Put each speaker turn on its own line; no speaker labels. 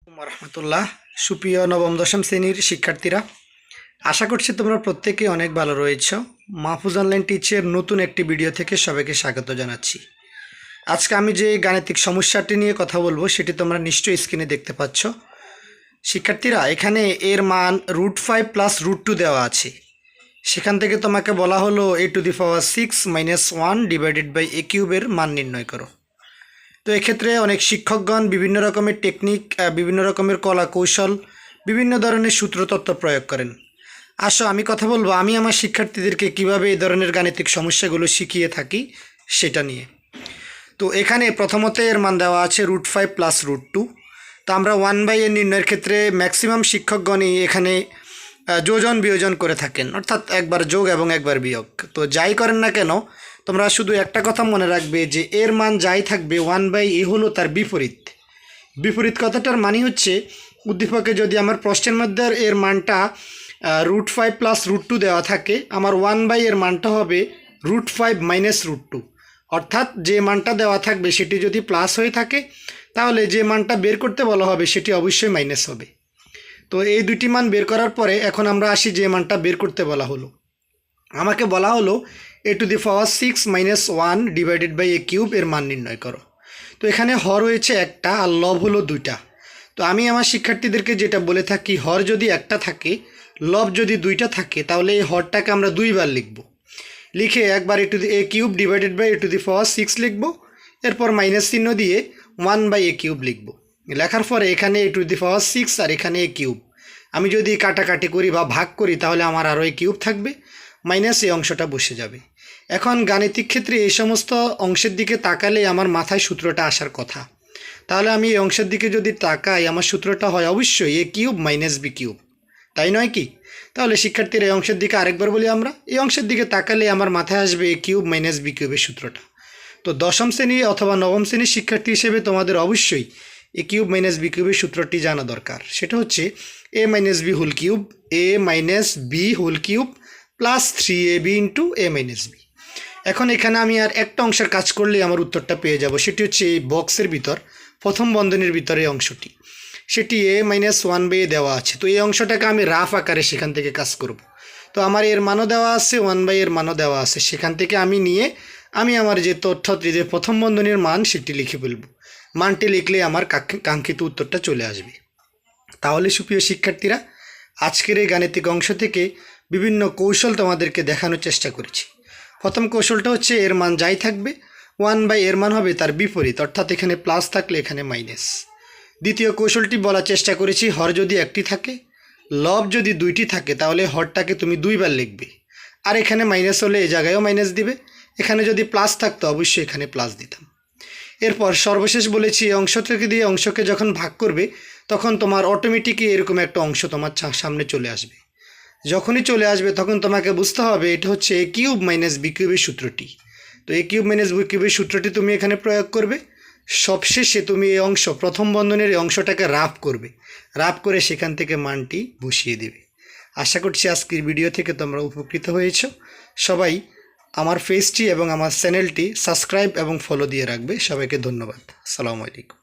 রহমতুল্লাহ। সুপ্রিয় নবম দশম শ্রেণীর শিক্ষার্থীরা, আশা করছি তোমরা প্রত্যেকে অনেক ভালো রয়েছ। মাহফুজ অনলাইন টিচের নতুন একটি ভিডিও থেকে সবাইকে স্বাগত জানাচ্ছি। আজকে আমি যে গাণিতিক সমস্যাটি নিয়ে কথা বলবো সেটি তোমরা নিশ্চয়ই স্ক্রিনে দেখতে পাচ্ছ। শিক্ষার্থীরা, এখানে এর মান √5 + √2 দেওয়া আছে। সেখান থেকে তোমাকে বলা হলো a⁶ - 1 / a³ এর মান নির্ণয় করো। তো এক্ষেত্রে অনেক শিক্ষকগণ বিভিন্ন রকমের টেকনিক, বিভিন্ন রকমের কলা কৌশল, বিভিন্ন ধরনের সূত্রতত্ত্ব প্রয়োগ করেন। আসো আমি কথা বলবো আমি আমার শিক্ষার্থীদেরকে কিভাবে এই ধরনের গাণিতিক সমস্যাগুলো শিখিয়ে থাকি সেটা নিয়ে। তো এখানে প্রথমত এর মান দেওয়া আছে √5 + √2। তো আমরা 1/a নির্ণয়ের ক্ষেত্রে ম্যাক্সিমাম শিক্ষকগণই এখানে যোজন বিয়োজন করে থাকেন, অর্থাৎ একবার যোগ এবং একবার বিয়োগ। তো যাই করেন না কেন, তোমরা শুধু একটা কথা মনে রাখবে যে এর মান যাই থাকবে 1/a হলো তার বিপরীত। বিপরীত কথাটার মানে হচ্ছে, উদ্দীপকে যদি আমার প্রশ্নের মধ্যে এর মানটা √5 + √2 দেওয়া থাকে, আমার 1/a এর মানটা হবে √5 - √2। অর্থাৎ যে মানটা দেওয়া থাকবে সেটি যদি প্লাস হয়ে থাকে, তাহলে যে মানটা বের করতে বলা হবে সেটি অবশ্যই মাইনাস হবে। তো এই দুটি মান বের করার পরে এখন আমরা আসি যে মানটা বের করতে বলা হলো। আমাকে বলা হলো a⁶ - 1 / a³ এর মান নির্ণয় করো। তো এখানে হর হয়েছে একটা আর লব হলো দুইটা। তো আমি আমার শিক্ষার্থীদেরকে যেটা বলে থাকি, হর যদি একটা থাকে, লব যদি দুইটা থাকে, তাহলে এই হরটাকে আমরা দুইবার লিখব। লিখে একবার a³ / a⁶ লিখব, এরপর মাইনাস চিহ্ন দিয়ে 1/a³ লিখব। লেখার পরে এখানে a⁶ আর এখানে a³। আমি যদি কাটাকাটি করি বা ভাগ করি, তাহলে আমার আরও a³ থাকবে, মাইনাস এই অংশটা বসে যাবে। এখন গাণিতিক ক্ষেত্রে এই সমস্ত অংশের দিকে তাকালে আমার মাথায় সূত্রটা আসার কথা। তাহলে আমি এই অংশের দিকে যদি তাকাই, আমার সূত্রটা হয় অবশ্যই a³ - b³, তাই নয় কি? তাহলে শিক্ষার্থীর এই অংশের দিকে আরেকবার বলি, আমরা এই অংশের দিকে তাকালে আমার মাথায় আসবে a³ - b³ এর সূত্রটা। তো দশম শ্রেণী অথবা নবম শ্রেণীর শিক্ষার্থী হিসেবে তোমাদের অবশ্যই a³ - b³ এর সূত্রটি জানা দরকার। সেটা হচ্ছে a - b³ a - b³ + 3ab × a - b। এখন এখানে আমি আর একটা অংশের কাজ করলেই আমার উত্তরটা পেয়ে যাব। সেটি হচ্ছে এই বক্সের ভিতর প্রথম বন্ধনীর ভিতরে অংশটি, সেটি a - 1/a দেওয়া আছে। তো এই অংশটাকে আমি রাফ আকারে সেখান থেকে কাজ করব। তো আমার এর মানও দেওয়া আছে, 1/a এর মানও দেওয়া আছে। সেখান থেকে আমি নিয়ে আমি আমার যে তথ্যটি, যে প্রথম বন্ধনীর মান, সেটি লিখে ফেলব। মানটি লিখলে আমার কাঙ্ক্ষিত উত্তরটা চলে আসবে। তাহলে সুপ্রিয় শিক্ষার্থীরা, আজকের এই গাণিতিক অংশ থেকে বিভিন্ন কৌশল তোমাদেরকে দেখানোর চেষ্টা করেছি। প্রথম কৌশলটা হচ্ছে এর মান যাই থাকবে 1/a এর মান হবে তার বিপরীত, অর্থাৎ এখানে প্লাস থাকলে এখানে মাইনাস। দ্বিতীয় কৌশলটি বলার চেষ্টা করেছি, হর যদি একটি থাকে, লব যদি দুইটি থাকে, তাহলে হরটাকে তুমি দুইবার লিখবে। আর এখানে মাইনাস হলে এই জায়গায়ও মাইনাস দিবে। এখানে যদি প্লাস থাকতো অবশ্যই এখানে প্লাস দিতাম। এরপর সর্বশেষ বলেছি, এই অংশ থেকে দিয়ে অংশকে যখন ভাগ করবে, তখন তোমার অটোমেটিকই এরকম একটা অংশ তোমার সামনে চলে আসবে। যখনই চলে আসবে তখন তোমাকে বুঝতে হবে এটা হচ্ছে a³ - b³ এর সূত্রটি। তো a³ - b³ এর সূত্রটি তুমি এখানে প্রয়োগ করবে। সবশেষে তুমি এই অংশ, প্রথম বন্ধনের এই অংশটাকে রাফ করবে, রাফ করে সেখান থেকে মানটি বসিয়ে দেবে। আশা করছি আজকের ভিডিও থেকে তোমরা উপকৃত হয়েছ। সবাই আমার পেজটি এবং আমার চ্যানেলটি সাবস্ক্রাইব এবং ফলো দিয়ে রাখবে। সবাইকে ধন্যবাদ। আসসালামু আলাইকুম।